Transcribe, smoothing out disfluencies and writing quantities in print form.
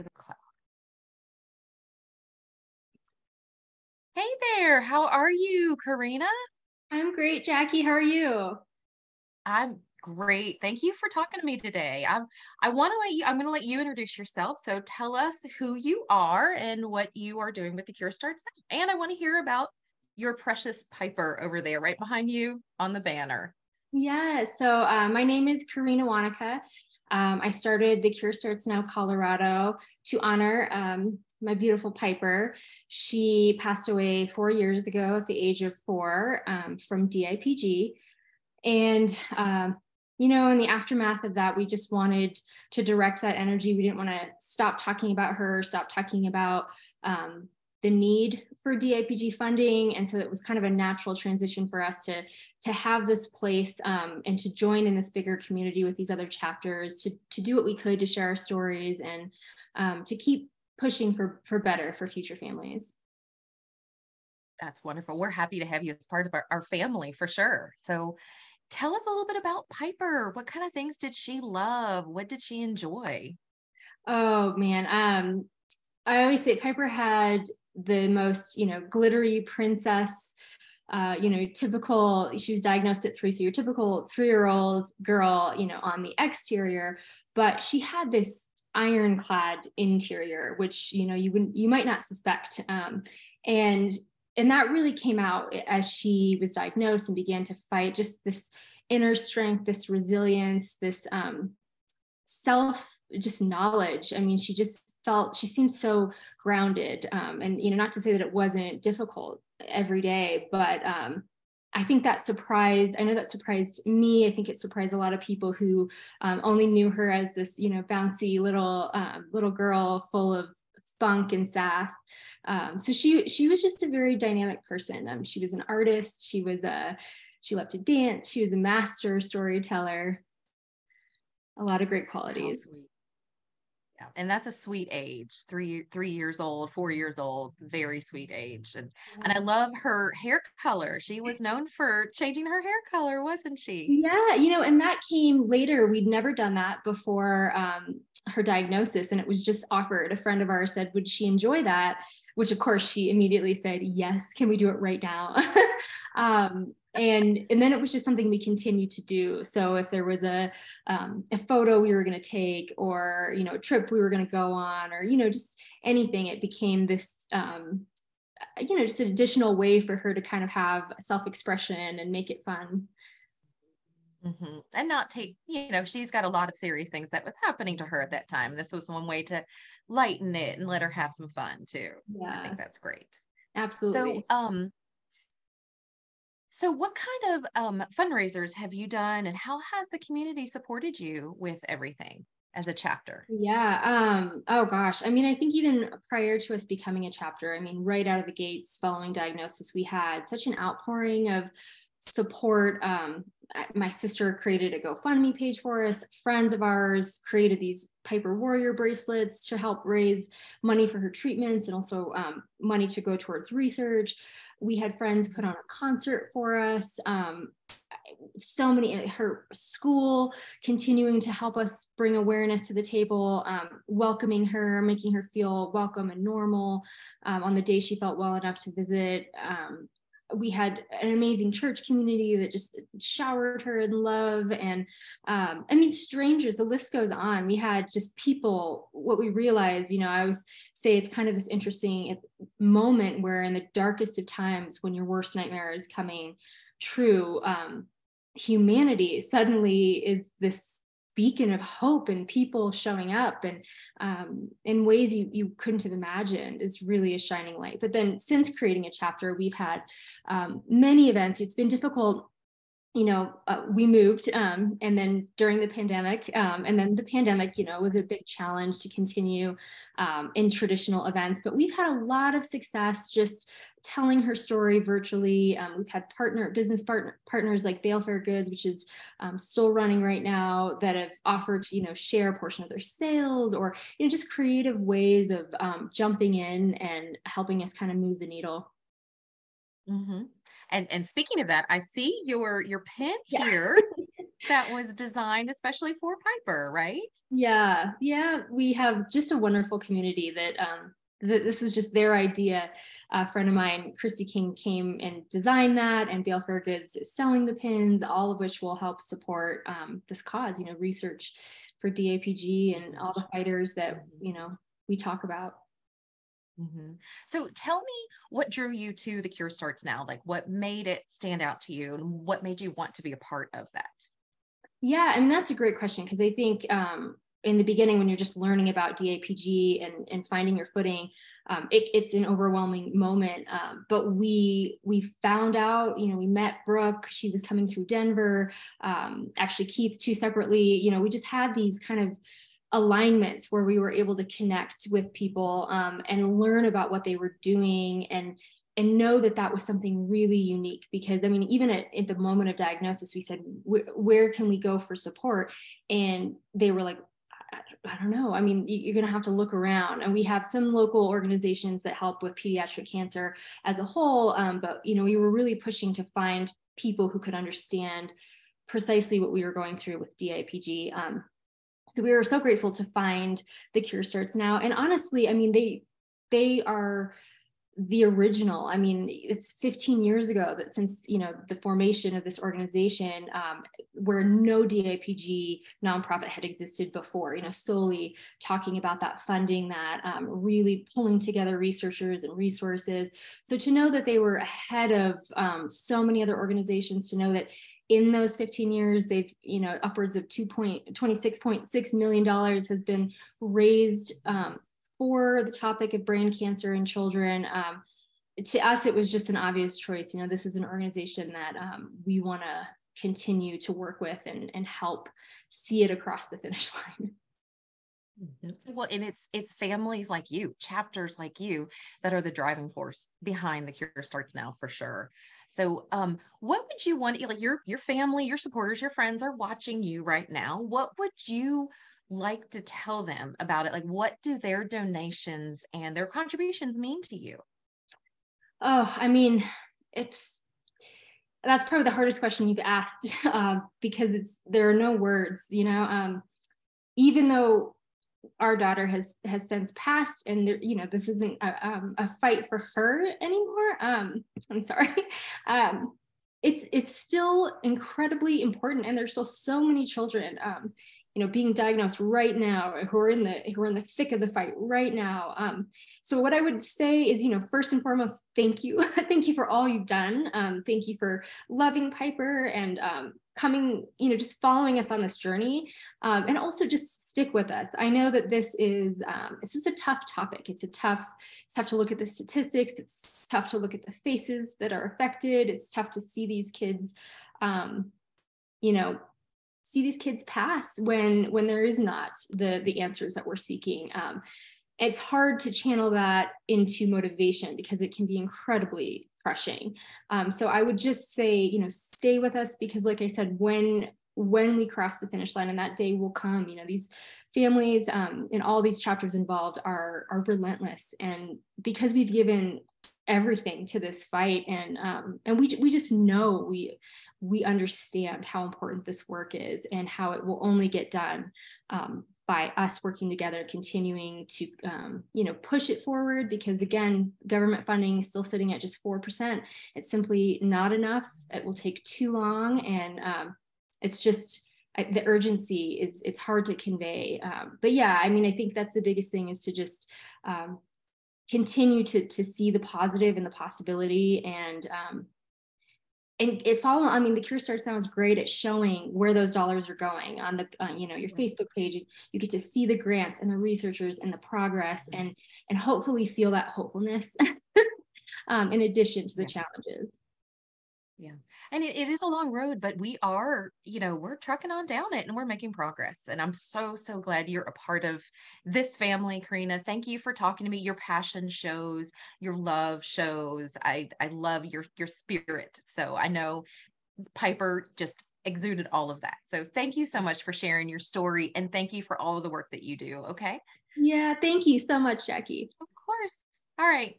the cloud. Hey there, how are you, Karina? I'm great, Jackie. How are you? I'm great. Thank you for talking to me today. I'm going to let you introduce yourself. So tell us who you are and what you are doing with the Cure Starts Now. And I want to hear about your precious Piper over there, right behind you on the banner. My name is Karina Wanaka. I started the Cure Starts Now Colorado to honor my beautiful Piper. She passed away 4 years ago at the age of 4 from DIPG. And, in the aftermath of that, we just wanted to direct that energy. We didn't want to stop talking about her, stop talking about the need for DIPG funding. And so it was kind of a natural transition for us to have this place and to join in this bigger community with these other chapters, to do what we could to share our stories and to keep pushing for better for future families. That's wonderful. We're happy to have you as part of our family for sure. So tell us a little bit about Piper. What kind of things did she love? What did she enjoy? Oh man. I always say Piper had the most, glittery princess, she was diagnosed at 3. So your typical 3-year-old girl, on the exterior, but she had this ironclad interior, which, you might not suspect. And that really came out as she was diagnosed and began to fight, just this inner strength, this resilience, this self just knowledge. I mean, she seemed so grounded. And, not to say that it wasn't difficult every day, but I think I know that surprised me. I think it surprised a lot of people who only knew her as this, bouncy little girl full of spunk and sass. So she was just a very dynamic person. She was an artist. She loved to dance. She was a master storyteller. A lot of great How qualities. sweet. Yeah. And that's a sweet age. 3 years old, 4 years old, very sweet age. And I love her hair color. She was known for changing her hair color, wasn't she? Yeah, and that came later. We'd never done that before her diagnosis, and it was just offered. A friend of ours said, would she enjoy that? Which, of course, she immediately said, yes, can we do it right now? And then it was just something we continued to do. So if there was a photo we were going to take, or, a trip we were going to go on, or, just anything, it became this just an additional way for her to kind of have self-expression and make it fun. And not take, she's got a lot of serious things that was happening to her at that time. This was one way to lighten it and let her have some fun too. I think Yeah, that's great. So, absolutely. so what kind of fundraisers have you done, and how has the community supported you with everything as a chapter? Yeah. Oh gosh. I mean, I think even prior to us becoming a chapter, I mean, right out of the gates following diagnosis, we had such an outpouring of support. My sister created a GoFundMe page for us. Friends of ours created these Piper Warrior bracelets to help raise money for her treatments, and also money to go towards research. We had friends put on a concert for us. So many, her school continuing to help us bring awareness to the table, welcoming her, making her feel welcome and normal on the day she felt well enough to visit. We had an amazing church community that just showered her in love. And I mean, strangers, the list goes on. We had just people. What we realized, I always say it's kind of this interesting moment where in the darkest of times, when your worst nightmare is coming true, humanity suddenly is this beacon of hope, and people showing up and in ways you couldn't have imagined. Is really a shining light. But then since creating a chapter, we've had many events. It's been difficult. We moved and then during the pandemic, and then the pandemic, was a big challenge to continue in traditional events, but we've had a lot of success just telling her story virtually. We've had partners like Bale Fair Goods, which is still running right now, that have offered to, share a portion of their sales, or, just creative ways of jumping in and helping us kind of move the needle. hmm And speaking of that, I see your pin Yeah. here. that was designed especially for Piper, right? Yeah, yeah, we have just a wonderful community that this was just their idea. A friend of mine, Christy King, came and designed that, and Bale Fair Goods is selling the pins, all of which will help support this cause, research for DAPG and all the fighters that, we talk about. Mm-hmm. So tell me what drew you to the Cure Starts Now? Like what made it stand out to you and what made you want to be a part of that? Yeah, I mean, that's a great question because I think in the beginning, when you're just learning about DAPG and finding your footing, it's an overwhelming moment. But we found out, we met Brooke. She was coming through Denver. Actually, Keith too separately. We just had these kind of alignments where we were able to connect with people and learn about what they were doing and know that that was something really unique. Because I mean, even at the moment of diagnosis, we said, where can we go for support? And they were like, I don't know. I mean, you're going to have to look around. And we have some local organizations that help with pediatric cancer as a whole. But, we were really pushing to find people who could understand precisely what we were going through with DIPG. So we were so grateful to find the Cure Starts Now. And honestly, I mean, they are the original. I mean, it's 15 years ago that since, the formation of this organization, where no DIPG nonprofit had existed before, solely talking about that funding, that really pulling together researchers and resources. So to know that they were ahead of so many other organizations, to know that in those 15 years, they've, upwards of $26.6 million has been raised for the topic of brain cancer in children. To us, it was just an obvious choice. This is an organization that we want to continue to work with and help see it across the finish line. Well, and it's families like you, chapters like you, that are the driving force behind the Cure Starts Now, for sure. So, what would you want? Like your family, your supporters, your friends are watching you right now. What would you like to tell them about it? Like, what do their donations and their contributions mean to you? Oh, I mean, that's probably the hardest question you've asked because there are no words. Even though our daughter has since passed, and there, this isn't a fight for her anymore. I'm sorry. It's still incredibly important, and there's still so many children, being diagnosed right now who are in the thick of the fight right now. So what I would say is, first and foremost, thank you, thank you for all you've done. Thank you for loving Piper and coming, just following us on this journey, and also just stick with us. I know that this is a tough topic. It's tough to look at the statistics. It's tough to look at the faces that are affected. It's tough to see these kids, see these kids pass when there is not the answers that we're seeking. It's hard to channel that into motivation because it can be incredibly crushing. So I would just say, stay with us, because like I said, when we cross the finish line, and that day will come, these families and all these chapters involved are relentless. And because we've given everything to this fight, and we just know we understand how important this work is and how it will only get done by us working together, continuing to push it forward, because again, government funding is still sitting at just 4%. It's simply not enough. It will take too long, and it's just the urgency it's hard to convey. But yeah, I mean, I think that's the biggest thing, is to just continue to see the positive and the possibility, and the Cure Starts Now is great at showing where those dollars are going on the your Facebook page. You get to see the grants and the researchers and the progress, and hopefully feel that hopefulness in addition to the challenges. Yeah. And it is a long road, but we are, we're trucking on down it and we're making progress. And I'm so, so glad you're a part of this family, Karina. Thank you for talking to me. Your passion shows, your love shows. I love your spirit. So I know Piper just exuded all of that. So thank you so much for sharing your story, and thank you for all of the work that you do. Okay. Yeah. Thank you so much, Jackie. Of course. All right.